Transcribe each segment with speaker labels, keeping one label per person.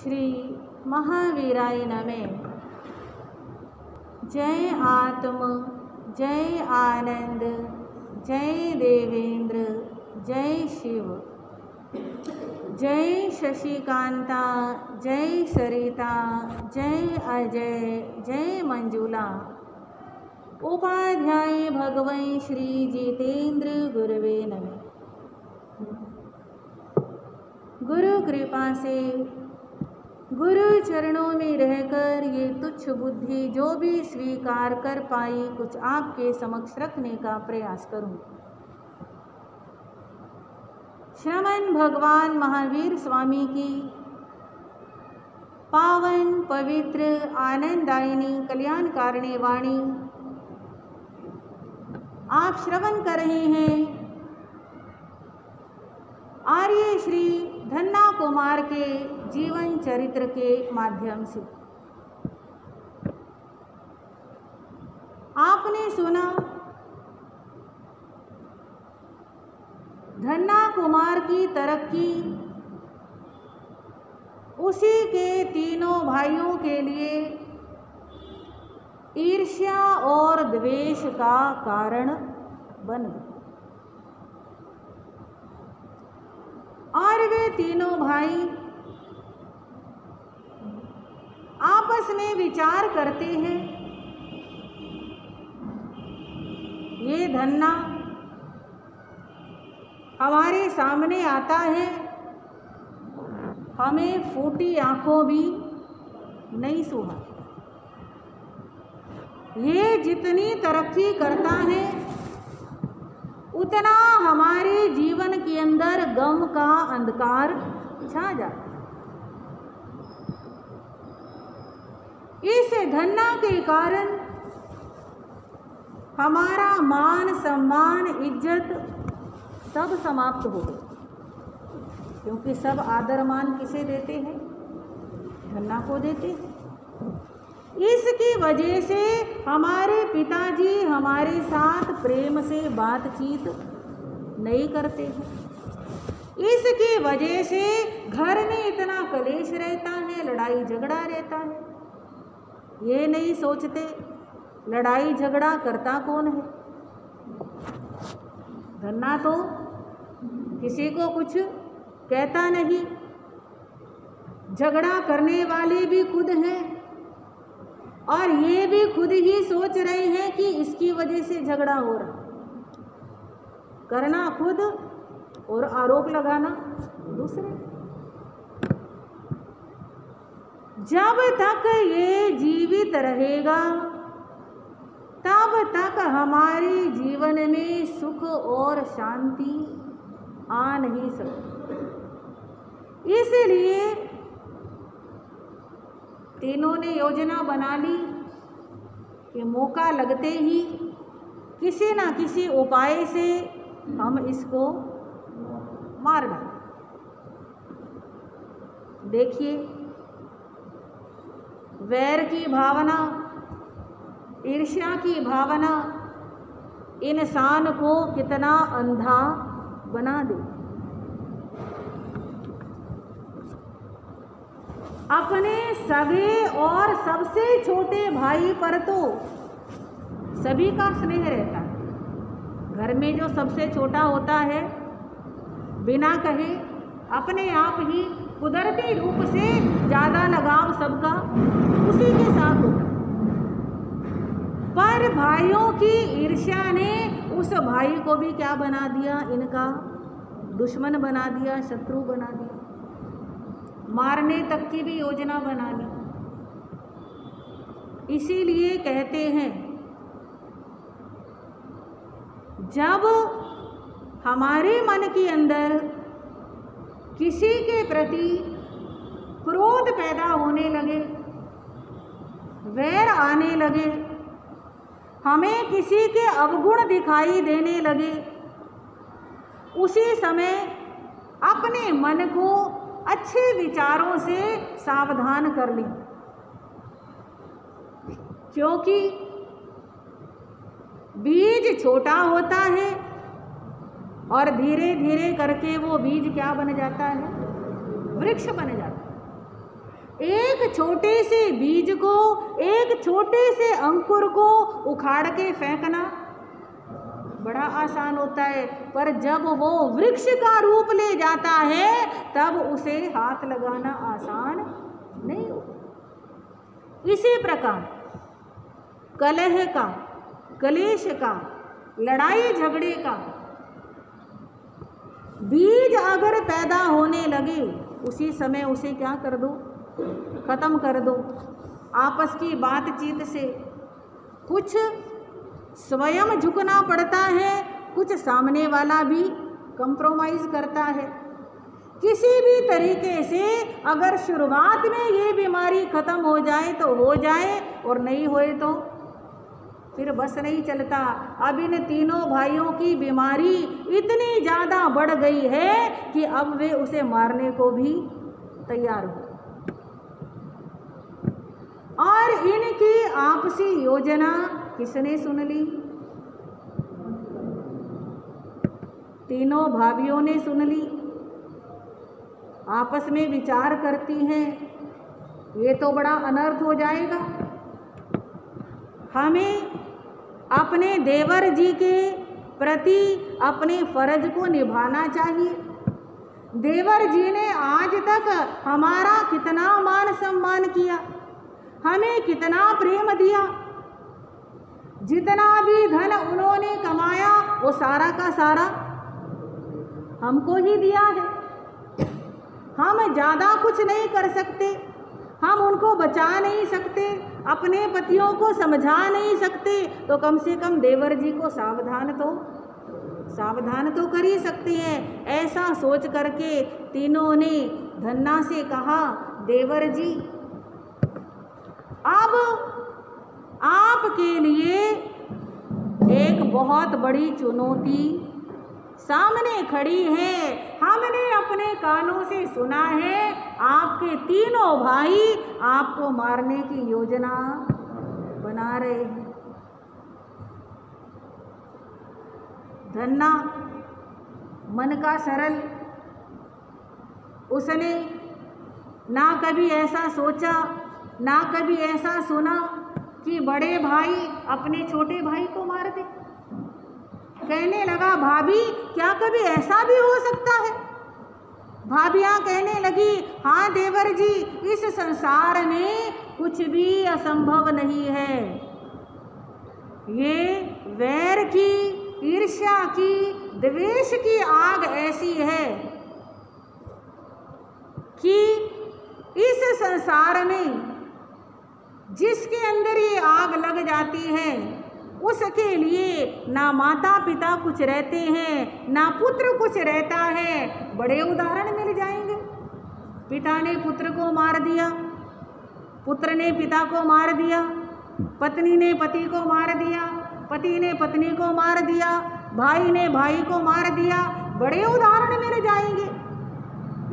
Speaker 1: श्री महावीराय नमः। जय आत्म, जय आनंद, जय देवेंद्र, जय शिव, जय शशिकांता, जय सरिता, जय अजय, जय मंजुला। उपाध्याय भगवन् श्री जितेंद्र गुरुवे नमः। गुरु कृपा से गुरु चरणों में रहकर ये तुच्छ बुद्धि जो भी स्वीकार कर पाई कुछ आपके समक्ष रखने का प्रयास करूं। श्रमण भगवान महावीर स्वामी की पावन पवित्र आनंददायिनी कल्याणकारिणी वाणी आप श्रवण कर रहे हैं। आर्य श्री धन्ना कुमार के जीवन चरित्र के माध्यम से आपने सुना धन्ना कुमार की तरक्की उसी के तीनों भाइयों के लिए ईर्ष्या और द्वेष का कारण बन गई और वे तीनों भाई आपस में विचार करते हैं, ये धन्ना हमारे सामने आता है, हमें फूटी आंखों भी नहीं सुहा। ये जितनी तरक्की करता है उतना हमारे जीवन के अंदर गम का अंधकार छा जाता है। इस धन्ना के कारण हमारा मान सम्मान इज्जत सब समाप्त हो गए, क्योंकि सब आदर मान किसे देते हैं? धन्ना को देते हैं। इसकी वजह से हमारे पिताजी हमारे साथ प्रेम से बातचीत नहीं करते हैं। इसकी वजह से घर में इतना कलेश रहता है, लड़ाई झगड़ा रहता है। ये नहीं सोचते लड़ाई झगड़ा करता कौन है। धन्ना तो किसी को कुछ कहता नहीं, झगड़ा करने वाले भी खुद हैं और ये भी खुद ही सोच रहे हैं कि इसकी वजह से झगड़ा हो रहा। करना खुद और आरोप लगाना दूसरे। जब तक ये जीवित रहेगा तब तक हमारे जीवन में सुख और शांति आ नहीं सकती। इसलिए तीनों ने योजना बना ली कि मौका लगते ही किसी ना किसी उपाय से हम इसको मार डालें। देखिए, वैर की भावना, ईर्ष्या की भावना इंसान को कितना अंधा बना दे। अपने सगे और सबसे छोटे भाई पर तो सभी का स्नेह रहता है। घर में जो सबसे छोटा होता है बिना कहे अपने आप ही कुदरती रूप से ज़्यादा लगाव सबका उसी के साथ होता है। पर भाइयों की ईर्ष्या ने उस भाई को भी क्या बना दिया? इनका दुश्मन बना दिया, शत्रु बना दिया। मारने तक की भी योजना बना ली। इसीलिए कहते हैं जब हमारे मन के अंदर किसी के प्रति क्रोध पैदा होने लगे, वैर आने लगे, हमें किसी के अवगुण दिखाई देने लगे, उसी समय अपने मन को अच्छे विचारों से सावधान कर लें, क्योंकि बीज छोटा होता है और धीरे धीरे करके वो बीज क्या बन जाता है? वृक्ष बन जाता है। एक छोटे से बीज को, एक छोटे से अंकुर को उखाड़ के फेंकना बड़ा आसान होता है, पर जब वो वृक्ष का रूप ले जाता है तब उसे हाथ लगाना आसान नहीं होता। इसी प्रकार कलह का, कलेश का, लड़ाई झगड़े का बीज अगर पैदा होने लगे उसी समय उसे क्या कर दो, खत्म कर दो। आपस की बातचीत से कुछ स्वयं झुकना पड़ता है, कुछ सामने वाला भी कंप्रोमाइज़ करता है। किसी भी तरीके से अगर शुरुआत में ये बीमारी ख़त्म हो जाए तो हो जाए, और नहीं होए तो फिर बस नहीं चलता। अब इन तीनों भाइयों की बीमारी इतनी ज़्यादा बढ़ गई है कि अब वे उसे मारने को भी तैयार हो। और इनकी आपसी योजना किसने सुन ली? तीनों भाभियों ने सुन ली। आपस में विचार करती हैं, ये तो बड़ा अनर्थ हो जाएगा, हमें अपने देवर जी के प्रति अपने फर्ज को निभाना चाहिए। देवर जी ने आज तक हमारा कितना मान सम्मान किया, हमें कितना प्रेम दिया, जितना भी धन उन्होंने कमाया वो सारा का सारा हमको ही दिया है। हम ज़्यादा कुछ नहीं कर सकते, हम उनको बचा नहीं सकते, अपने पतियों को समझा नहीं सकते, तो कम से कम देवर जी को सावधान तो कर ही सकते हैं। ऐसा सोच करके तीनों ने धन्ना से कहा, देवर जी अब आपके लिए एक बहुत बड़ी चुनौती सामने खड़ी है। हमने अपने कानों से सुना है आपके तीनों भाई आपको मारने की योजना बना रहे हैं। धन्ना मन का सरल, उसने ना कभी ऐसा सोचा, ना कभी ऐसा सुना कि बड़े भाई अपने छोटे भाई को मार दे। कहने लगा, भाभी क्या कभी ऐसा भी हो सकता है? भाभियाँ कहने लगी, हाँ देवर जी, इस संसार में कुछ भी असंभव नहीं है। ये वैर की, ईर्ष्या की, द्वेष की आग ऐसी है कि इस संसार में जिसके अंदर ये आग लग जाती है उसके लिए ना माता पिता कुछ रहते हैं, ना पुत्र कुछ रहता है। बड़े उदाहरण मिल जाएंगे। पिता ने पुत्र को मार दिया, पुत्र ने पिता को मार दिया, पत्नी ने पति को मार दिया, पति ने पत्नी को मार दिया, भाई ने भाई को मार दिया। बड़े उदाहरण मिल जाएंगे।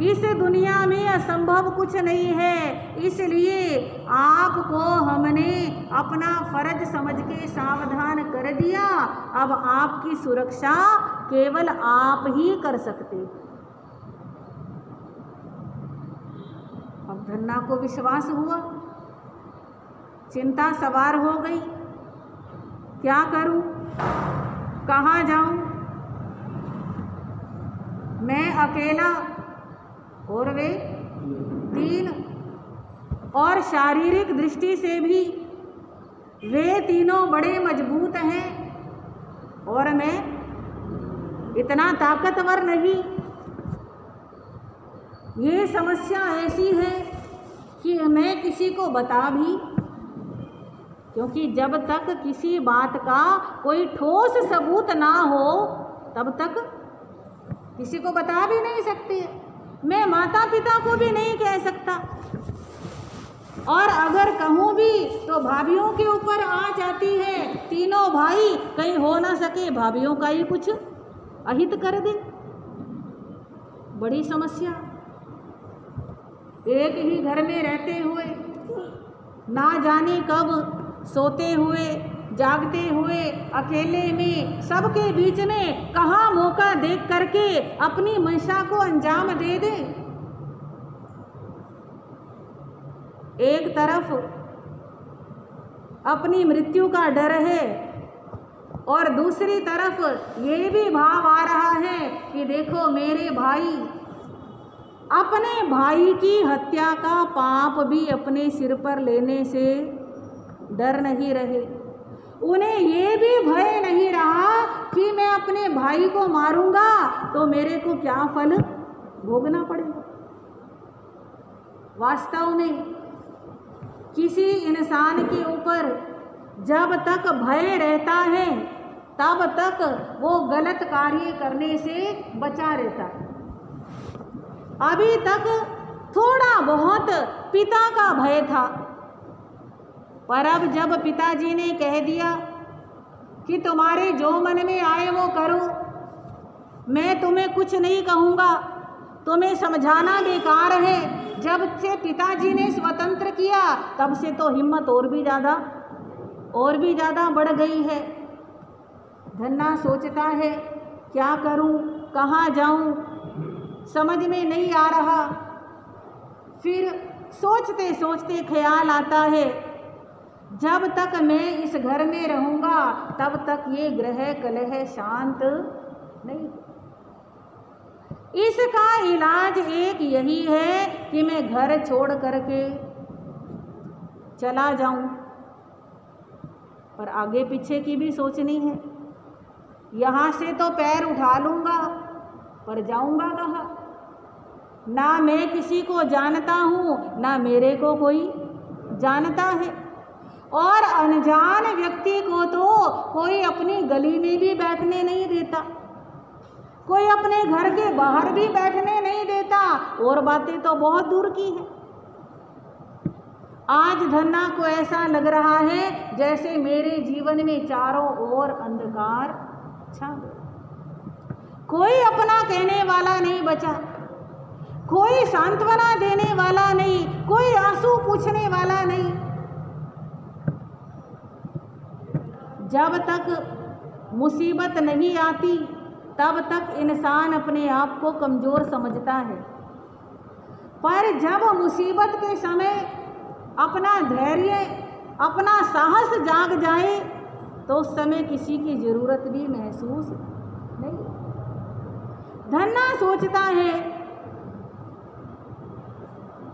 Speaker 1: इस दुनिया में असंभव कुछ नहीं है, इसलिए आपको हमने अपना फर्ज समझ के सावधान कर दिया। अब आपकी सुरक्षा केवल आप ही कर सकते। अब धन्ना को विश्वास हुआ, चिंता सवार हो गई, क्या करूं, कहाँ जाऊं, मैं अकेला और वे तीन, और शारीरिक दृष्टि से भी वे तीनों बड़े मजबूत हैं और मैं इतना ताकतवर नहीं। ये समस्या ऐसी है कि मैं किसी को बता भी, क्योंकि जब तक किसी बात का कोई ठोस सबूत ना हो तब तक किसी को बता भी नहीं सकते। मैं माता पिता को भी नहीं कह सकता, और अगर कहूँ भी तो भाभियों के ऊपर आ जाती है। तीनों भाई कहीं हो ना सके भाभियों का ही कुछ अहित कर दे। बड़ी समस्या। एक ही घर में रहते हुए, ना जाने कब सोते हुए, जागते हुए, अकेले में, सबके बीच में कहाँ मौका देख करके अपनी मंशा को अंजाम दे दे। एक तरफ अपनी मृत्यु का डर है और दूसरी तरफ ये भी भाव आ रहा है कि देखो मेरे भाई, अपने भाई की हत्या का पाप भी अपने सिर पर लेने से डर नहीं रहे। उन्हें ये भी भय नहीं रहा कि मैं अपने भाई को मारूंगा तो मेरे को क्या फल भोगना पड़ेगा। वास्तव में किसी इंसान के ऊपर जब तक भय रहता है तब तक वो गलत कार्य करने से बचा रहता है। अभी तक थोड़ा बहुत पिता का भय था, पर अब जब पिताजी ने कह दिया कि तुम्हारे जो मन में आए वो करो, मैं तुम्हें कुछ नहीं कहूँगा, तुम्हें समझाना बेकार है। जब से पिताजी ने स्वतंत्र किया तब से तो हिम्मत और भी ज़्यादा बढ़ गई है। धन्ना सोचता है क्या करूं, कहाँ जाऊं, समझ में नहीं आ रहा। फिर सोचते सोचते ख्याल आता है जब तक मैं इस घर में रहूंगा तब तक ये गृह कलह शांत नहीं। इसका इलाज एक यही है कि मैं घर छोड़ करके चला जाऊं, पर आगे पीछे की भी सोचनी है। यहाँ से तो पैर उठा लूँगा, पर जाऊँगा कहाँ? ना मैं किसी को जानता हूँ, ना मेरे को कोई जानता है, और अनजान व्यक्ति को तो कोई अपनी गली में भी बैठने नहीं देता, कोई अपने घर के बाहर भी बैठने नहीं देता, और बातें तो बहुत दूर की है। आज धन्ना को ऐसा लग रहा है जैसे मेरे जीवन में चारों ओर अंधकार छा गया। कोई अपना कहने वाला नहीं बचा, कोई सांत्वना देने वाला नहीं, कोई आंसू पूछने वाला नहीं। जब तक मुसीबत नहीं आती तब तक इंसान अपने आप को कमज़ोर समझता है, पर जब मुसीबत के समय अपना धैर्य, अपना साहस जाग जाए तो उस समय किसी की ज़रूरत भी महसूस नहीं। धन्ना सोचता है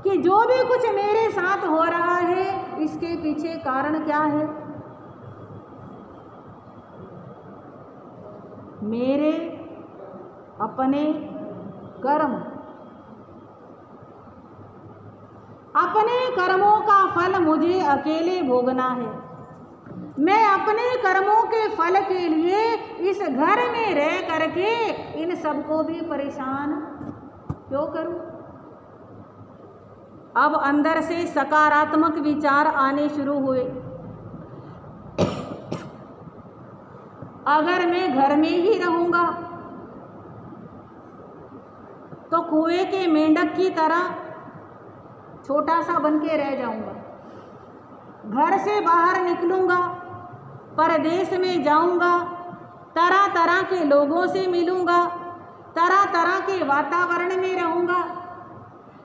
Speaker 1: कि जो भी कुछ मेरे साथ हो रहा है इसके पीछे कारण क्या है। मेरे अपने कर्म, अपने कर्मों का फल मुझे अकेले भोगना है। मैं अपने कर्मों के फल के लिए इस घर में रह करके इन सबको भी परेशान क्यों करूं। अब अंदर से सकारात्मक विचार आने शुरू हुए। अगर मैं घर में ही रहूंगा तो कुएं के मेंढक की तरह छोटा सा बन के रह जाऊंगा। घर से बाहर निकलूंगा, परदेश में जाऊंगा, तरह तरह के लोगों से मिलूंगा, तरह तरह के वातावरण में रहूंगा,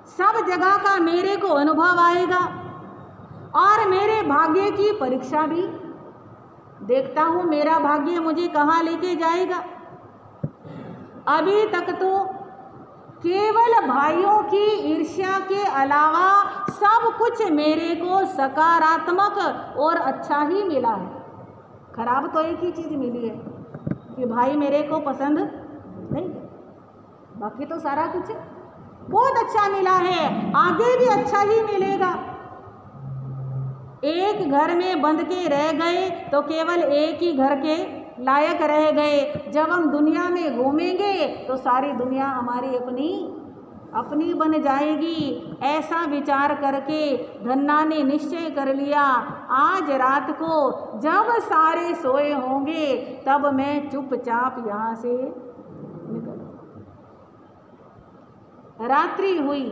Speaker 1: सब जगह का मेरे को अनुभव आएगा और मेरे भाग्य की परीक्षा भी देखता हूँ मेरा भाग्य मुझे कहाँ लेके जाएगा। अभी तक तो केवल भाइयों की ईर्ष्या के अलावा सब कुछ मेरे को सकारात्मक और अच्छा ही मिला है। खराब तो एक ही चीज़ मिली है कि भाई मेरे को पसंद नहीं, बाकी तो सारा कुछ बहुत अच्छा मिला है, आगे भी अच्छा ही मिलेगा। एक घर में बंद के रह गए तो केवल एक ही घर के लायक रह गए। जब हम दुनिया में घूमेंगे तो सारी दुनिया हमारी अपनी बन जाएगी। ऐसा विचार करके धन्ना ने निश्चय कर लिया, आज रात को जब सारे सोए होंगे तब मैं चुपचाप यहाँ से निकल। रात्रि हुई,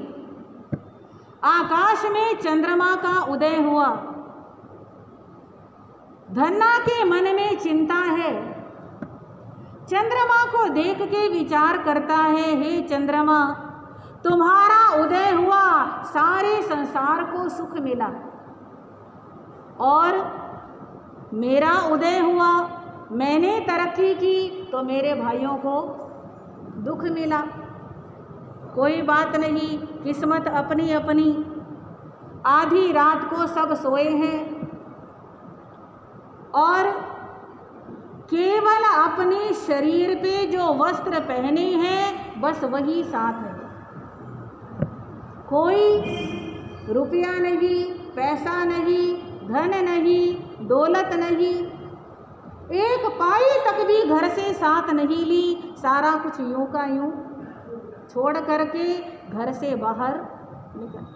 Speaker 1: आकाश में चंद्रमा का उदय हुआ। धन्ना के मन में चिंता है, चंद्रमा को देख के विचार करता है, हे चंद्रमा तुम्हारा उदय हुआ, सारे संसार को सुख मिला और मेरा उदय हुआ, मैंने तरक्की की तो मेरे भाइयों को दुख मिला। कोई बात नहीं, किस्मत अपनी अपनी। आधी रात को सब सोए हैं और केवल अपने शरीर पे जो वस्त्र पहने हैं बस वही साथ है। कोई रुपया नहीं, पैसा नहीं, धन नहीं, दौलत नहीं, एक पाई तक भी घर से साथ नहीं ली। सारा कुछ यूं का यूं छोड़ करके घर से बाहर निकल,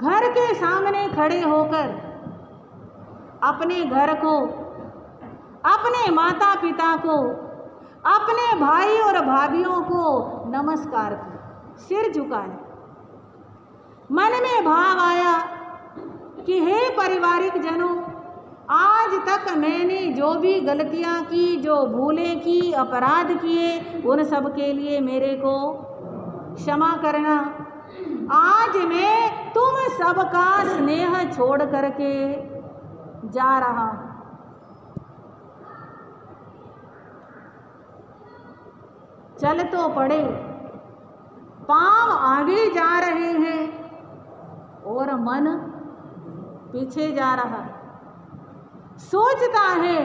Speaker 1: घर के सामने खड़े होकर अपने घर को, अपने माता पिता को, अपने भाई और भाभियों को नमस्कार किया, सिर झुकाया। मन में भाव आया कि हे पारिवारिक जनों, आज तक मैंने जो भी गलतियां की, जो भूलें की, अपराध किए, उन सब के लिए मेरे को क्षमा करना। आज मैं तुम सबका स्नेह छोड़ करके जा रहा हूं। चल तो पड़े, पांव आगे जा रहे हैं और मन पीछे जा रहा। सोचता है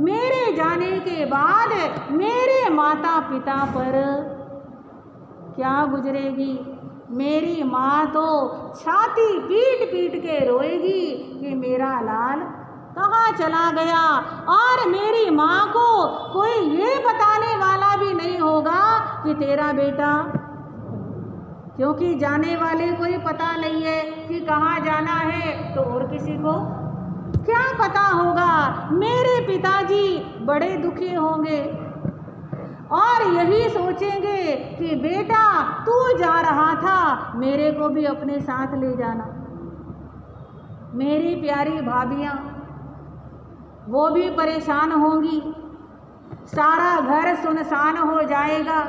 Speaker 1: मेरे जाने के बाद मेरे माता पिता पर क्या गुजरेगी। मेरी माँ तो छाती पीट पीट के रोएगी कि मेरा लाल कहाँ चला गया, और मेरी माँ को कोई ये बताने वाला भी नहीं होगा कि तेरा बेटा, क्योंकि जाने वाले कोई पता नहीं है कि कहाँ जाना है, तो और किसी को क्या पता होगा। मेरे पिताजी बड़े दुखी होंगे और यही सोचेंगे कि बेटा तू जा रहा था, मेरे को भी अपने साथ ले जाना। मेरी प्यारी भाभियाँ वो भी परेशान होंगी, सारा घर सुनसान हो जाएगा,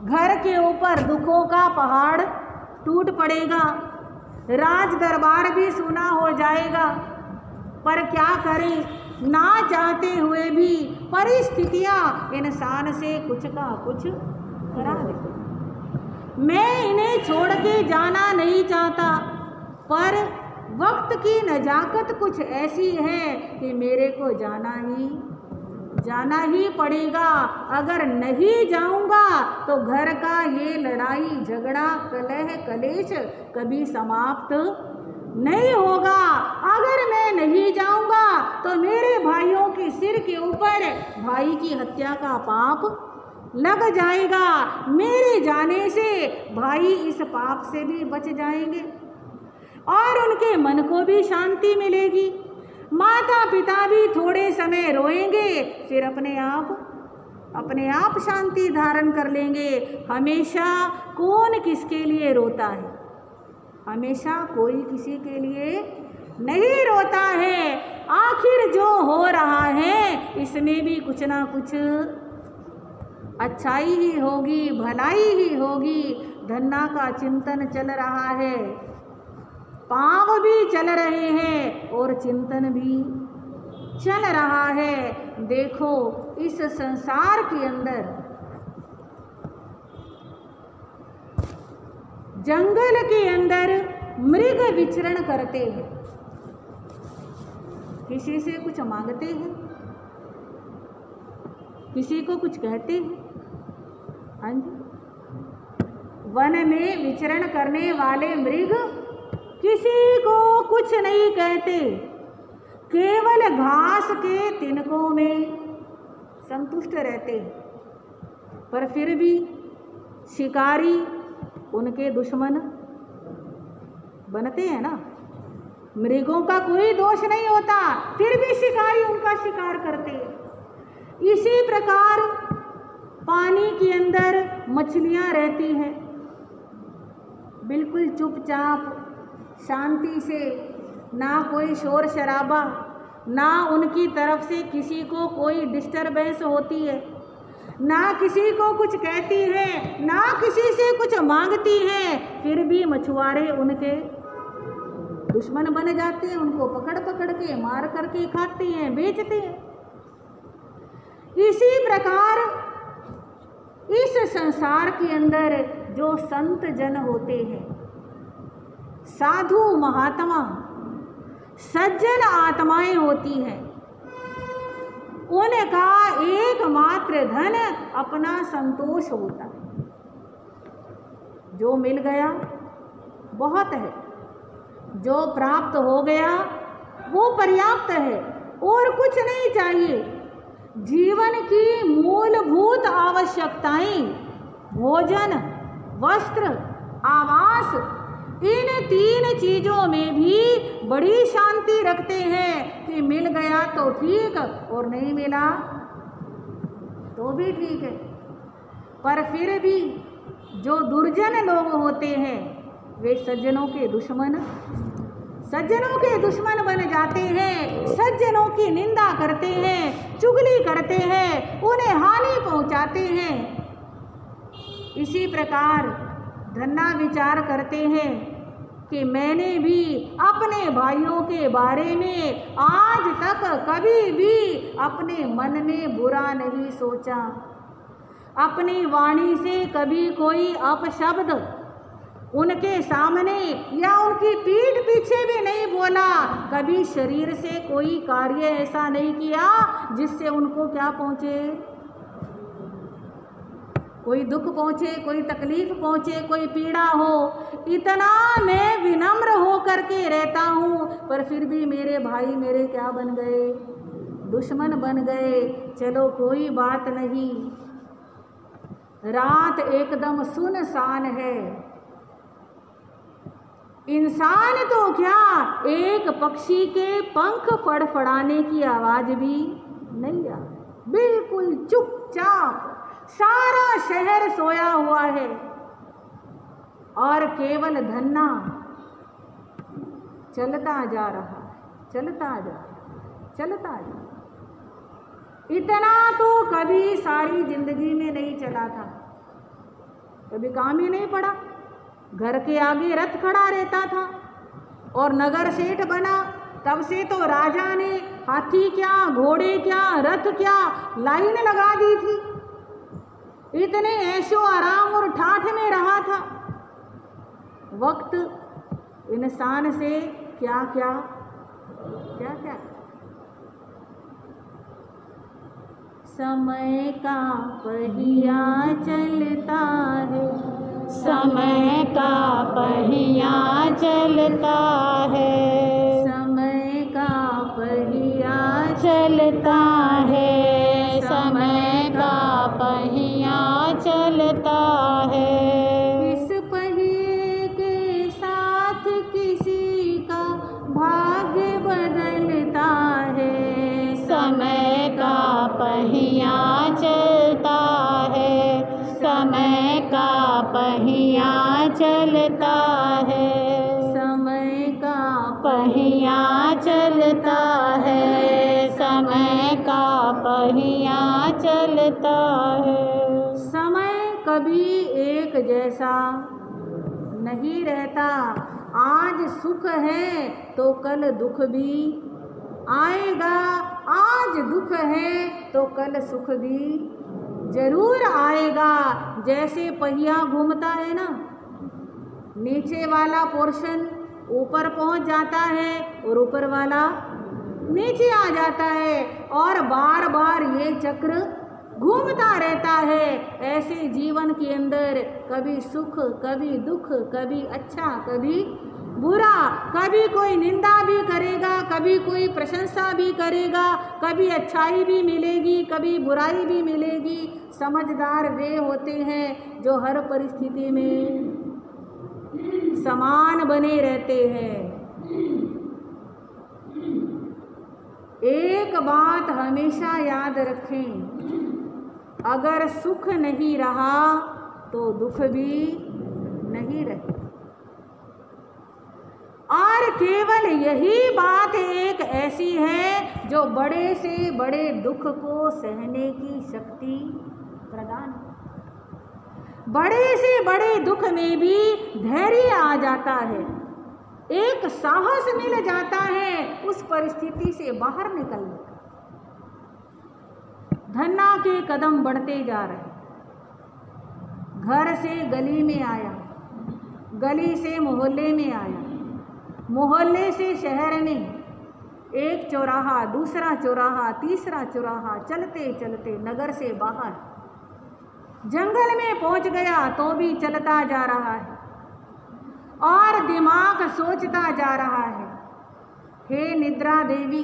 Speaker 1: घर के ऊपर दुखों का पहाड़ टूट पड़ेगा, राज दरबार भी सुना हो जाएगा। पर क्या करें, ना चाहते हुए भी परिस्थितियां इंसान से कुछ का कुछ करा देती। मैं इन्हें छोड़ के जाना नहीं चाहता, पर वक्त की नजाकत कुछ ऐसी है कि मेरे को जाना ही पड़ेगा। अगर नहीं जाऊंगा तो घर का ये लड़ाई झगड़ा कलह कलेश कभी समाप्त नहीं होगा। अगर मैं नहीं जाऊंगा तो मेरे भाइयों के सिर के ऊपर भाई की हत्या का पाप लग जाएगा। मेरे जाने से भाई इस पाप से भी बच जाएंगे और उनके मन को भी शांति मिलेगी। माता पिता भी थोड़े समय रोएंगे, फिर अपने आप शांति धारण कर लेंगे। हमेशा कौन किसके लिए रोता है? हमेशा कोई किसी के लिए नहीं रोता है। आखिर जो हो रहा है इसमें भी कुछ ना कुछ अच्छाई ही होगी, भलाई ही होगी। धन्ना का चिंतन चल रहा है, पांव भी चल रहे हैं और चिंतन भी चल रहा है। देखो इस संसार के अंदर जंगल के अंदर मृग विचरण करते हैं, किसी से कुछ मांगते हैं, किसी को कुछ कहते हैं। हाँ जी, वन में विचरण करने वाले मृग किसी को कुछ नहीं कहते, केवल घास के तिनकों में संतुष्ट रहते हैं। पर फिर भी शिकारी उनके दुश्मन बनते हैं ना। मृगों का कोई दोष नहीं होता, फिर भी शिकारी उनका शिकार करते हैं। इसी प्रकार पानी के अंदर मछलियां रहती हैं, बिल्कुल चुपचाप शांति से, ना कोई शोर शराबा, ना उनकी तरफ से किसी को कोई डिस्टरबेंस होती है, ना किसी को कुछ कहती हैं, ना किसी से कुछ मांगती हैं, फिर भी मछुआरे उनके दुश्मन बन जाते हैं, उनको पकड़ पकड़ के मार करके खाते हैं, बेचते हैं। इसी प्रकार इस संसार के अंदर जो संत जन होते हैं, साधु महात्मा सज्जन आत्माएं होती हैं, उनका एकमात्र धन अपना संतोष होता है। जो मिल गया बहुत है, जो प्राप्त हो गया वो पर्याप्त है, और कुछ नहीं चाहिए। जीवन की मूलभूत आवश्यकताएं भोजन, वस्त्र, आवास, इन 3 चीजों में भी बड़ी शांति रखते हैं कि मिल गया तो ठीक, और नहीं मिला तो भी ठीक है। पर फिर भी जो दुर्जन लोग होते हैं वे सज्जनों के दुश्मन बन जाते हैं, सज्जनों की निंदा करते हैं, चुगली करते हैं, उन्हें हानि पहुंचाते हैं। इसी प्रकार धन्ना विचार करते हैं कि मैंने भी अपने भाइयों के बारे में आज तक कभी भी अपने मन में बुरा नहीं सोचा, अपनी वाणी से कभी कोई अपशब्द उनके सामने या उनकी पीठ पीछे भी नहीं बोला, कभी शरीर से कोई कार्य ऐसा नहीं किया जिससे उनको क्या पहुँचे, कोई दुख पहुँचे, कोई तकलीफ पहुँचे, कोई पीड़ा हो। इतना मैं विनम्र हो करके रहता हूँ, पर फिर भी मेरे भाई मेरे क्या बन गए, दुश्मन बन गए। चलो कोई बात नहीं, रात एकदम सुनसान है, इंसान तो क्या एक पक्षी के पंख फड़फड़ाने की आवाज भी नहीं आ, बिल्कुल चुपचाप सारा शहर सोया हुआ है, और केवल धन्ना चलता जा रहा, चलता जा रहा, चलता जा रहा। इतना तो कभी सारी जिंदगी में नहीं चला था, कभी काम ही नहीं पड़ा। घर के आगे रथ खड़ा रहता था, और नगर सेठ बना तब से तो राजा ने हाथी क्या, घोड़े क्या, रथ क्या लाइन लगा दी थी। इतने ऐशो आराम और ठाठ में रहा था। वक्त इंसान से क्या क्या क्या क्या, समय का पहिया चलता है, समय का पहिया चलता है, समय का पहिया चलता है, समय का पहिया चलता है। इस पहिए के साथ किसी का भाग्य बदलता है, समय का पहिया चलता है, समय का पहिया चलता है, समय का पहिया चलता है, समय का पहिया चलता है। समय कभी एक जैसा नहीं रहता। आज सुख है तो कल दुख भी आएगा, आज दुख है तो कल सुख भी जरूर आएगा। जैसे पहिया घूमता है ना, नीचे वाला पोर्शन ऊपर पहुंच जाता है और ऊपर वाला नीचे आ जाता है, और बार बार ये चक्र घूमता रहता है। ऐसे जीवन के अंदर कभी सुख, कभी दुख, कभी अच्छा, कभी बुरा, कभी कोई निंदा भी करेगा, कभी कोई प्रशंसा भी करेगा, कभी अच्छाई भी मिलेगी, कभी बुराई भी मिलेगी। समझदार वे होते हैं जो हर परिस्थिति में समान बने रहते हैं। एक बात हमेशा याद रखें, अगर सुख नहीं रहा तो दुख भी नहीं रहे। और केवल यही बात एक ऐसी है जो बड़े से बड़े दुख को सहने की शक्ति प्रदान। बड़े से बड़े दुख में भी धैर्य आ जाता है, एक साहस मिल जाता है उस परिस्थिति से बाहर निकलने का। धन्ना के कदम बढ़ते जा रहे, घर से गली में आया, गली से मोहल्ले में आया, मोहल्ले से शहर में, एक चौराहा, दूसरा चौराहा, तीसरा चौराहा, चलते चलते नगर से बाहर जंगल में पहुंच गया तो भी चलता जा रहा है और दिमाग सोचता जा रहा है, हे निद्रा देवी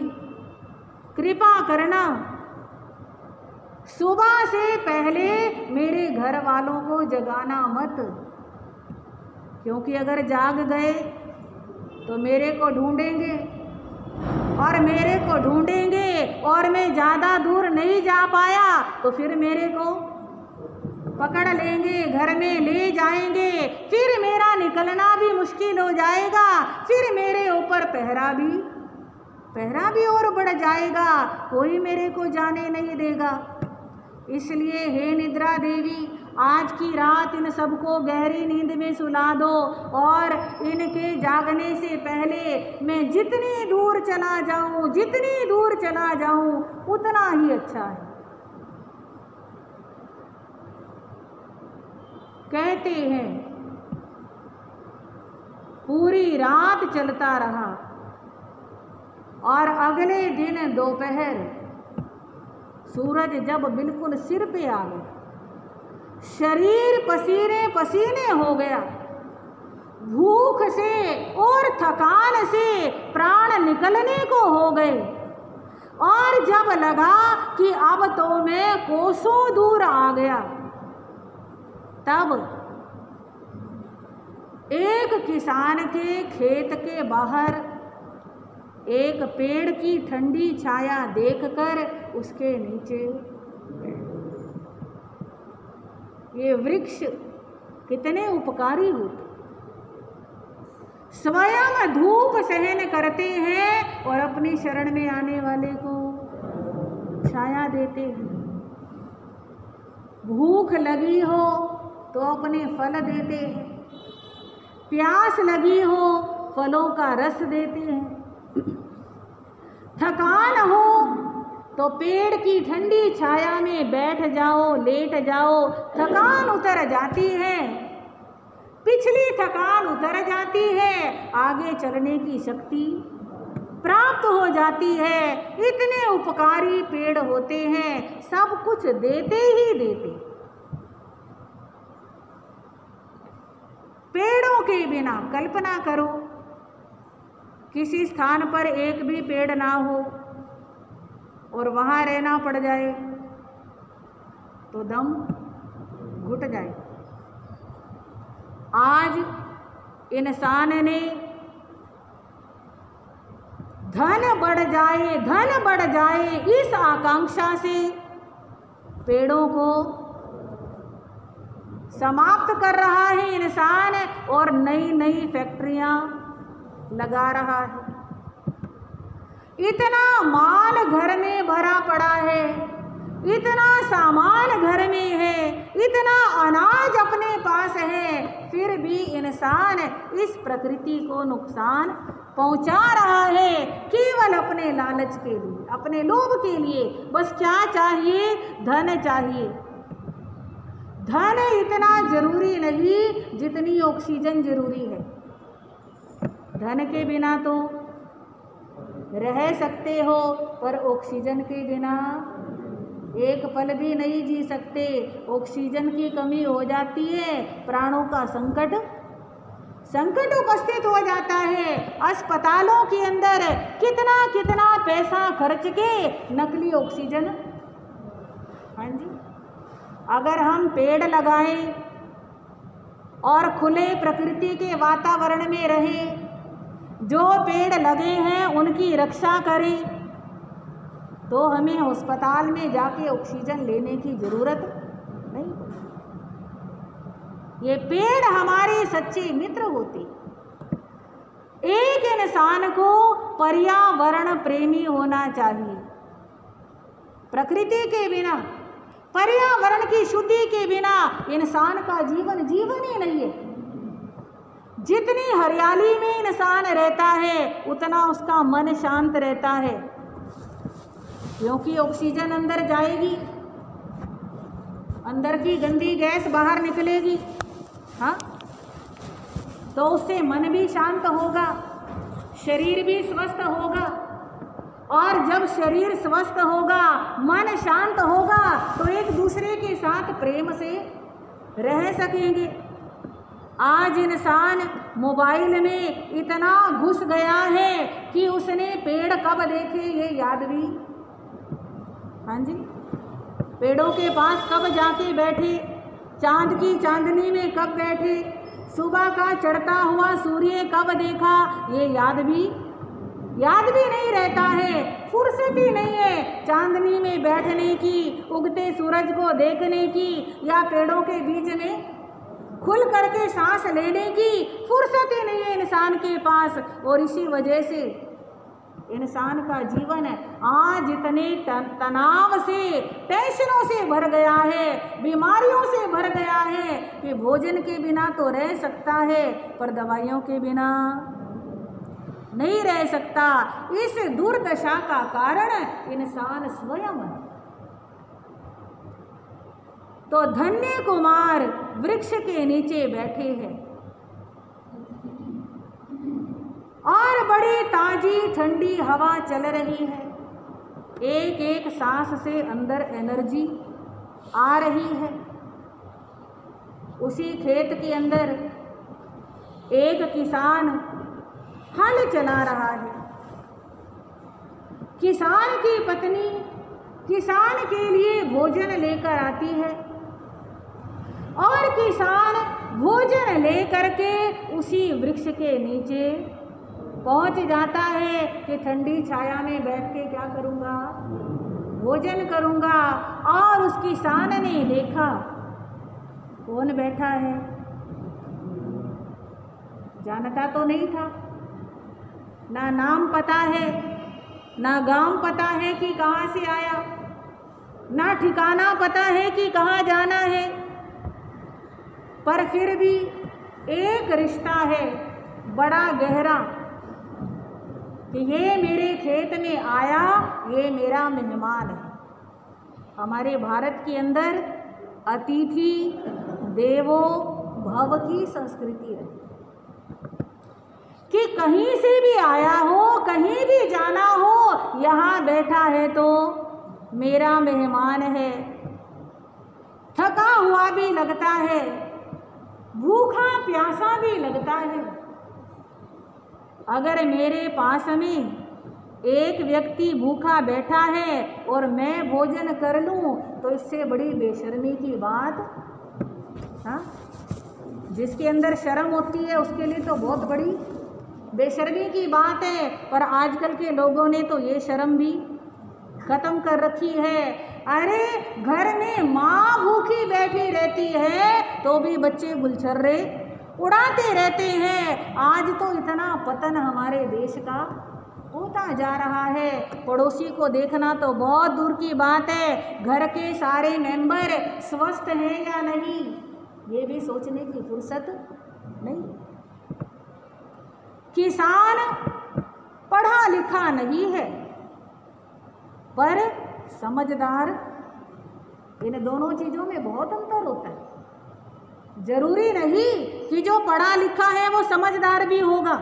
Speaker 1: कृपा करना, सुबह से पहले मेरे घर वालों को जगाना मत, क्योंकि अगर जाग गए तो मेरे को ढूंढेंगे और मेरे को ढूंढेंगे और मैं ज़्यादा दूर नहीं जा पाया तो फिर मेरे को पकड़ लेंगे, घर में ले जाएंगे, फिर मेरा निकलना भी मुश्किल हो जाएगा, फिर मेरे ऊपर पहरा भी और बढ़ जाएगा, कोई मेरे को जाने नहीं देगा। इसलिए हे निद्रा देवी आज की रात इन सबको गहरी नींद में सुला दो और इनके जागने से पहले मैं जितनी दूर चला जाऊं, जितनी दूर चला जाऊं उतना ही अच्छा है। कहते हैं पूरी रात चलता रहा और अगले दिन दोपहर सूरज जब बिल्कुल सिर पे आ गया, शरीर पसीने पसीने हो गया, भूख से और थकान से प्राण निकलने को हो गए और जब लगा कि अब तो मैं कोसों दूर आ गया, तब एक किसान के खेत के बाहर एक पेड़ की ठंडी छाया देखकर उसके नीचे, ये वृक्ष कितने उपकारी होते, स्वयं धूप सहन करते हैं और अपनी शरण में आने वाले को छाया देते हैं। भूख लगी हो तो अपने फल देते हैं, प्यास लगी हो फलों का रस देते हैं, थकान हो तो पेड़ की ठंडी छाया में बैठ जाओ, लेट जाओ, थकान उतर जाती है, पिछली थकान उतर जाती है, आगे चलने की शक्ति प्राप्त हो जाती है। इतने उपकारी पेड़ होते हैं, सब कुछ देते ही देते। पेड़ों के बिना कल्पना करो किसी स्थान पर एक भी पेड़ ना हो और वहाँ रहना पड़ जाए तो दम घुट जाए। आज इंसान ने धन बढ़ जाए इस आकांक्षा से पेड़ों को समाप्त कर रहा है इंसान और नई नई फैक्ट्रियां लगा रहा है। इतना माल घर में भरा पड़ा है, इतना सामान घर में है, इतना अनाज अपने पास है, फिर भी इंसान इस प्रकृति को नुकसान पहुंचा रहा है केवल अपने लालच के लिए, अपने लोभ के लिए। बस क्या चाहिए? धन चाहिए। धन इतना जरूरी नहीं जितनी ऑक्सीजन जरूरी है। धन के बिना तो रह सकते हो, पर ऑक्सीजन के बिना एक पल भी नहीं जी सकते। ऑक्सीजन की कमी हो जाती है, प्राणों का संकट उपस्थित हो जाता है। अस्पतालों के अंदर कितना कितना पैसा खर्च के नकली ऑक्सीजन। हाँ जी, अगर हम पेड़ लगाएं और खुले प्रकृति के वातावरण में रहें, जो पेड़ लगे हैं उनकी रक्षा करें, तो हमें अस्पताल में जाके ऑक्सीजन लेने की ज़रूरत नहीं। ये पेड़ हमारे सच्चे मित्र होते। एक इंसान को पर्यावरण प्रेमी होना चाहिए। प्रकृति के बिना पर्यावरण की शुद्धि के बिना इंसान का जीवन जीवन ही नहीं है। जितनी हरियाली में इंसान रहता है उतना उसका मन शांत रहता है, क्योंकि ऑक्सीजन अंदर जाएगी, अंदर की गंदी गैस बाहर निकलेगी। हाँ, तो उससे मन भी शांत होगा, शरीर भी स्वस्थ होगा। और जब शरीर स्वस्थ होगा, मन शांत होगा, तो एक दूसरे के साथ प्रेम से रह सकेंगे। आज इंसान मोबाइल में इतना घुस गया है कि उसने पेड़ कब देखे ये याद भी, हाँ जी, पेड़ों के पास कब जाके बैठे, चांद की चांदनी में कब बैठे, सुबह का चढ़ता हुआ सूर्य कब देखा ये याद भी नहीं रहता है। फुर्सत ही नहीं है चांदनी में बैठने की, उगते सूरज को देखने की, या पेड़ों के बीच में खुल करके सांस लेने की फुर्सत ही नहीं है इंसान के पास। और इसी वजह से इंसान का जीवन आज इतने तनाव से, टेंशनों से भर गया है, बीमारियों से भर गया है कि भोजन के बिना तो रह सकता है पर दवाइयों के बिना नहीं रह सकता। इस दुर्दशा का कारण इंसान स्वयं है। तो धन्य कुमार वृक्ष के नीचे बैठे हैं और बड़ी ताजी ठंडी हवा चल रही है, एक एक सांस से अंदर एनर्जी आ रही है। उसी खेत के अंदर एक किसान हल चला रहा है। किसान की पत्नी किसान के लिए भोजन लेकर आती है और किसान भोजन लेकर के उसी वृक्ष के नीचे पहुंच जाता है कि ठंडी छाया में बैठ के क्या करूँगा, भोजन करूँगा। और उस किसान ने देखा कौन बैठा है, जानता तो नहीं था, ना नाम पता है, ना गांव पता है कि कहाँ से आया, ना ठिकाना पता है कि कहाँ जाना है, पर फिर भी एक रिश्ता है बड़ा गहरा कि ये मेरे खेत में आया, ये मेरा मेहमान है। हमारे भारत के अंदर अतिथि देवो भव की संस्कृति है कि कहीं से भी आया हो, कहीं भी जाना हो, यहाँ बैठा है तो मेरा मेहमान है। थका हुआ भी लगता है, भूखा प्यासा भी लगता है। अगर मेरे पास में एक व्यक्ति भूखा बैठा है और मैं भोजन कर लूं तो इससे बड़ी बेशर्मी की बात, हाँ, जिसके अंदर शर्म होती है उसके लिए तो बहुत बड़ी बेशर्मी की बात है। पर आजकल के लोगों ने तो ये शर्म भी खत्म कर रखी है। अरे घर में माँ भूखी बैठी रहती है तो भी बच्चे गुलछर्रे उड़ाते रहते हैं। आज तो इतना पतन हमारे देश का होता जा रहा है, पड़ोसी को देखना तो बहुत दूर की बात है, घर के सारे मेंबर स्वस्थ हैं या नहीं ये भी सोचने की फुर्सत नहीं। किसान पढ़ा लिखा नहीं है पर समझदार, इन दोनों चीज़ों में बहुत अंतर होता है। जरूरी नहीं कि जो पढ़ा लिखा है वो समझदार भी होगा।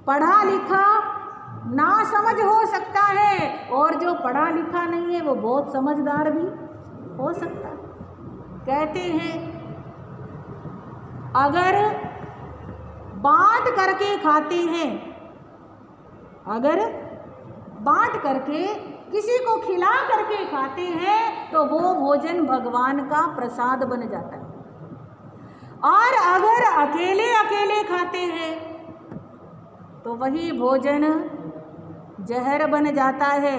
Speaker 1: पढ़ा लिखा ना समझ हो सकता है और जो पढ़ा लिखा नहीं है वो बहुत समझदार भी हो सकता है। कहते हैं अगर बांट करके खाते हैं, अगर बांट करके किसी को खिला करके खाते हैं तो वो भोजन भगवान का प्रसाद बन जाता है। और अगर अकेले अकेले खाते हैं तो वही भोजन जहर बन जाता है।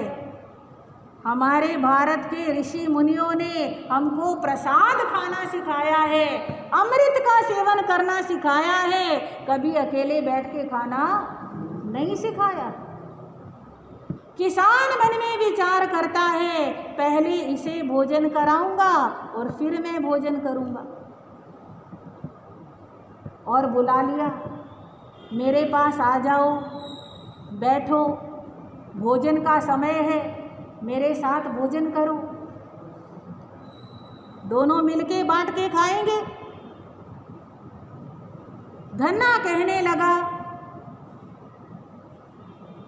Speaker 1: हमारे भारत के ऋषि मुनियों ने हमको प्रसाद खाना सिखाया है, अमृत का सेवन करना सिखाया है, कभी अकेले बैठ के खाना नहीं सिखाया। किसान मन में विचार करता है, पहले इसे भोजन कराऊंगा और फिर मैं भोजन करूंगा। और बुला लिया, मेरे पास आ जाओ, बैठो, भोजन का समय है, मेरे साथ भोजन करो। दोनों मिलके बांट के खाएंगे। धन्ना कहने लगा,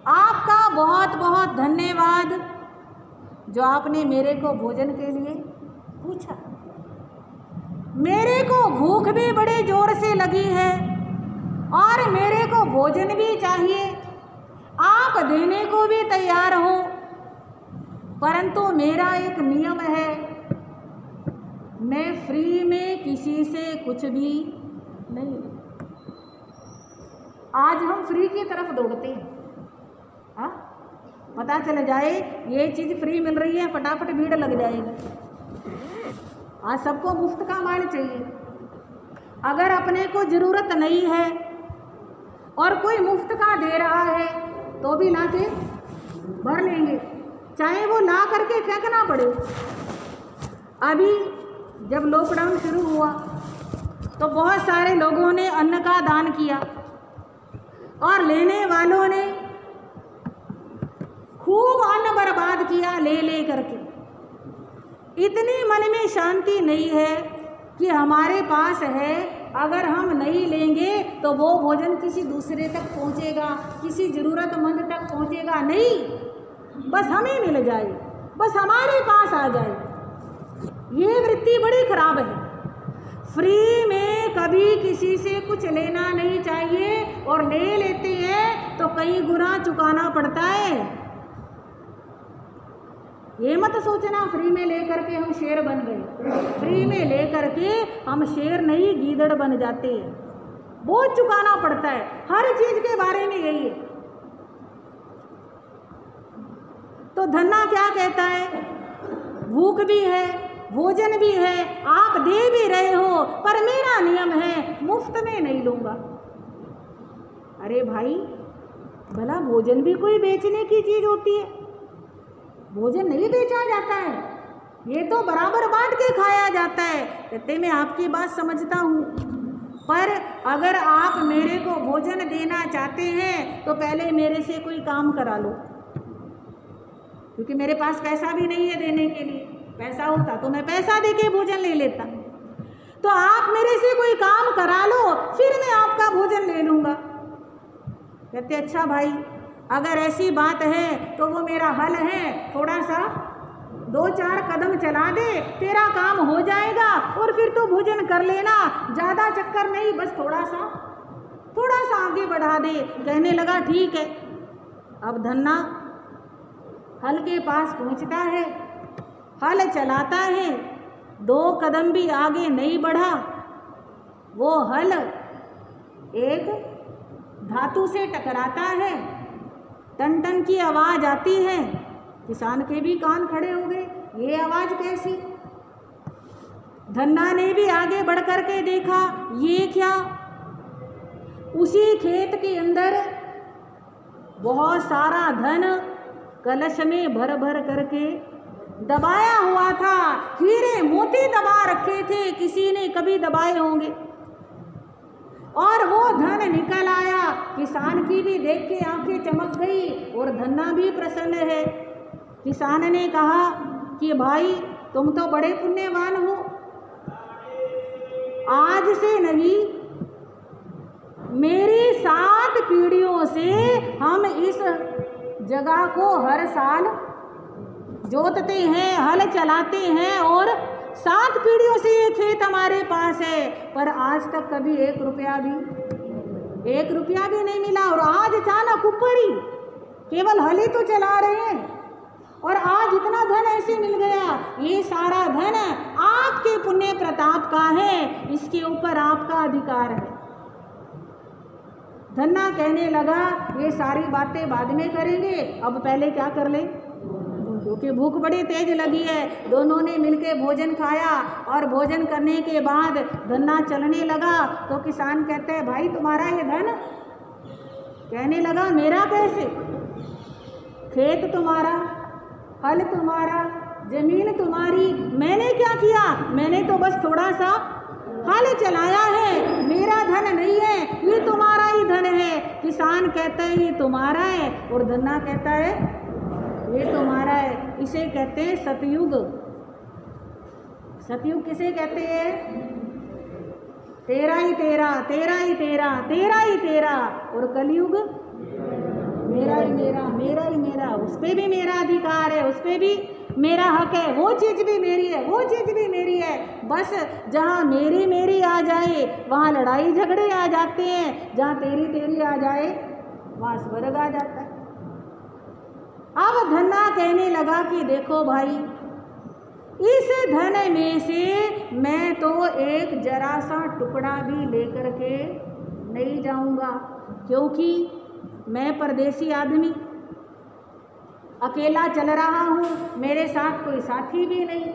Speaker 1: आपका बहुत बहुत धन्यवाद जो आपने मेरे को भोजन के लिए पूछा। मेरे को भूख भी बड़े जोर से लगी है और मेरे को भोजन भी चाहिए। आप देने को भी तैयार हो, परंतु मेरा एक नियम है, मैं फ्री में किसी से कुछ भी नहीं। आज हम फ्री की तरफ दौड़ते हैं। हाँ, पता चल जाए ये चीज़ फ्री मिल रही है, फटाफट भीड़ लग जाएगी। आज सबको मुफ्त का माल चाहिए। अगर अपने को ज़रूरत नहीं है और कोई मुफ्त का दे रहा है तो भी ला के भर लेंगे, चाहे वो ला करके फेंकना पड़े। अभी जब लॉकडाउन शुरू हुआ तो बहुत सारे लोगों ने अन्न का दान किया और लेने वालों ने खूब अन्न बर्बाद किया ले ले करके। इतनी मन में शांति नहीं है कि हमारे पास है, अगर हम नहीं लेंगे तो वो भोजन किसी दूसरे तक पहुंचेगा, किसी ज़रूरतमंद तक पहुंचेगा नहीं, बस हमें मिल जाए, बस हमारे पास आ जाए। ये वृत्ति बड़ी खराब है। फ्री में कभी किसी से कुछ लेना नहीं चाहिए और ले लेते हैं तो कई गुना चुकाना पड़ता है। ये मत सोचना फ्री में लेकर के हम शेर बन गए। फ्री में लेकर के हम शेर नहीं गीदड़ बन जाते हैं, बहुत चुकाना पड़ता है। हर चीज के बारे में यही है। तो धन्ना क्या कहता है, भूख भी है, भोजन भी है, आप दे भी रहे हो, पर मेरा नियम है मुफ्त में नहीं लूंगा। अरे भाई, भला भोजन भी कोई बेचने की चीज होती है? भोजन नहीं बेचा जाता है, ये तो बराबर बांट के खाया जाता है। कहते मैं आपकी बात समझता हूँ, पर अगर आप मेरे को भोजन देना चाहते हैं तो पहले मेरे से कोई काम करा लो, क्योंकि मेरे पास पैसा भी नहीं है देने के लिए। पैसा होता तो मैं पैसा दे के भोजन ले लेता। तो आप मेरे से कोई काम करा लो, फिर मैं आपका भोजन ले लूँगा। कहते अच्छा भाई, अगर ऐसी बात है तो वो मेरा हल है, थोड़ा सा 2-4 कदम चला दे, तेरा काम हो जाएगा और फिर तो भोजन कर लेना। ज़्यादा चक्कर नहीं, बस थोड़ा सा आगे बढ़ा दे। कहने लगा ठीक है। अब धन्ना हल के पास पहुंचता है, हल चलाता है, 2 कदम भी आगे नहीं बढ़ा। वो हल एक धातु से टकराता है, टन टन की आवाज़ आती है। किसान के भी कान खड़े हो गए, ये आवाज़ कैसी? धन्ना ने भी आगे बढ़ कर के देखा, ये क्या? उसी खेत के अंदर बहुत सारा धन कलश में भर भर करके दबाया हुआ था। हीरे मोती दबा रखे थे, किसी ने कभी दबाए होंगे, और वो धन निकल आया। किसान की भी देख के आंखें चमक गई और धन्ना भी प्रसन्न है। किसान ने कहा कि भाई तुम तो बड़े पुण्यवान हो, आज से नहीं मेरी 7 पीढ़ियों से हम इस जगह को हर साल जोतते हैं, हल चलाते हैं और 7 पीढ़ियों से ये खेत हमारे पास है, पर आज तक कभी 1 रुपया भी नहीं मिला। और आज अचानक ऊपर ही केवल हल ही तो चला रहे हैं और आज इतना धन ऐसे मिल गया। ये सारा धन आपके पुण्य प्रताप का है, इसके ऊपर आपका अधिकार है। धन्ना कहने लगा ये सारी बातें बाद में करेंगे, अब पहले क्या कर ले, क्योंकि भूख बड़ी तेज लगी है। दोनों ने मिलके भोजन खाया और भोजन करने के बाद धन्ना चलने लगा। तो किसान कहते हैं भाई तुम्हारा ये धन? कहने लगा मेरा कैसे? खेत तुम्हारा, हल तुम्हारा, जमीन तुम्हारी, मैंने क्या किया? मैंने तो बस थोड़ा सा हल चलाया है, मेरा धन नहीं है, ये तुम्हारा ही धन है। किसान कहता है ये तुम्हारा है और धन्ना कहता है ये तुम्हारा है। इसे कहते हैं सतयुग। सतयुग किसे कहते हैं? तेरा ही तेरा, तेरा ही तेरा, तेरा ही तेरा। और कलयुग मेरा ही मेरा, मेरा ही मेरा, उस पर भी मेरा अधिकार है, उस पर भी मेरा हक है, वो चीज़ भी मेरी है, वो चीज़ भी मेरी है। बस जहाँ मेरी मेरी आ जाए वहाँ लड़ाई झगड़े आ जाते हैं, जहाँ तेरी तेरी आ जाए वहाँ स्वर्ग आ जाता है। अब धन्ना कहने लगा कि देखो भाई, इस धन में से मैं तो एक जरा सा टुकड़ा भी लेकर के नहीं जाऊंगा, क्योंकि मैं परदेसी आदमी अकेला चल रहा हूँ, मेरे साथ कोई साथी भी नहीं।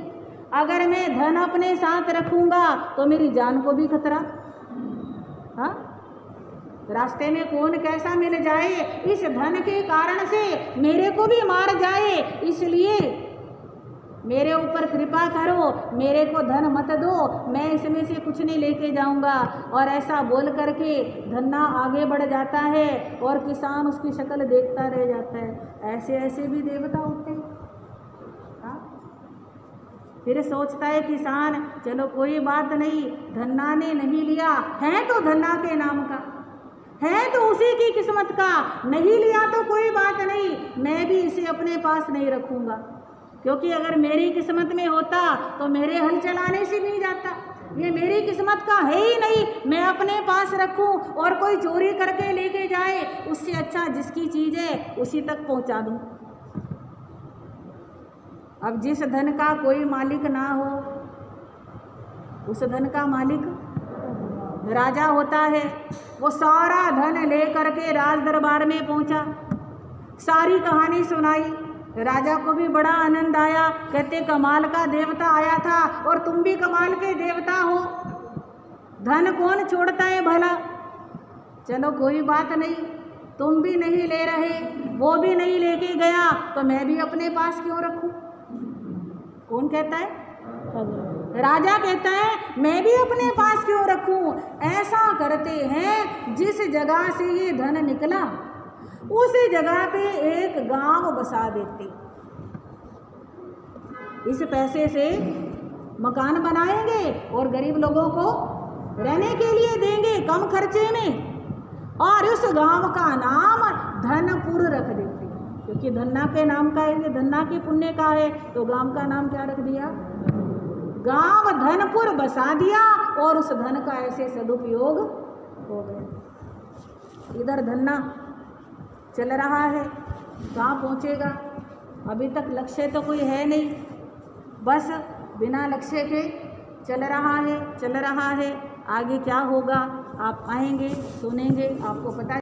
Speaker 1: अगर मैं धन अपने साथ रखूँगा तो मेरी जान को भी खतरा। हाँ, रास्ते में कौन कैसा मिल जाए, इस धन के कारण से मेरे को भी मार जाए, इसलिए मेरे ऊपर कृपा करो, मेरे को धन मत दो, मैं इसमें से कुछ नहीं लेके जाऊंगा। और ऐसा बोल करके धन्ना आगे बढ़ जाता है और किसान उसकी शक्ल देखता रह जाता है। ऐसे ऐसे भी देवता होते हैं। हाँ? फिर सोचता है किसान, चलो कोई बात नहीं, धन्ना ने नहीं लिया है तो धन्ना के नाम का है, तो उसी की किस्मत का, नहीं लिया तो कोई बात नहीं, मैं भी इसे अपने पास नहीं रखूँगा, क्योंकि अगर मेरी किस्मत में होता तो मेरे हल चलाने से नहीं जाता। ये मेरी किस्मत का है ही नहीं, मैं अपने पास रखूं और कोई चोरी करके लेके जाए, उससे अच्छा जिसकी चीज़ है उसी तक पहुंचा दूं। अब जिस धन का कोई मालिक ना हो, उस धन का मालिक राजा होता है। वो सारा धन ले करके राज दरबार में पहुंचा, सारी कहानी सुनाई। राजा को भी बड़ा आनंद आया, कहते कमाल का देवता आया था और तुम भी कमाल के देवता हो, धन कौन छोड़ता है भला। चलो कोई बात नहीं, तुम भी नहीं ले रहे, वो भी नहीं लेके गया, तो मैं भी अपने पास क्यों रखूं? कौन कहता है? राजा कहता है मैं भी अपने पास क्यों रखूं। ऐसा करते हैं जिस जगह से ये धन निकला उसी जगह पे एक गांव बसा देते, इस पैसे से मकान बनाएंगे और गरीब लोगों को रहने के लिए देंगे कम खर्चे में, और उस गांव का नाम धनपुर रख देते, क्योंकि धन्ना के नाम का है, धन्ना के पुण्य का है, तो गांव का नाम क्या रख दिया? गांव धनपुर बसा दिया और उस धन का ऐसे सदुपयोग हो गया। इधर धन्ना चल रहा है, कहाँ पहुँचेगा? अभी तक लक्ष्य तो कोई है नहीं, बस बिना लक्ष्य के चल रहा है। आगे क्या होगा आप आएंगे सुनेंगे, आपको पता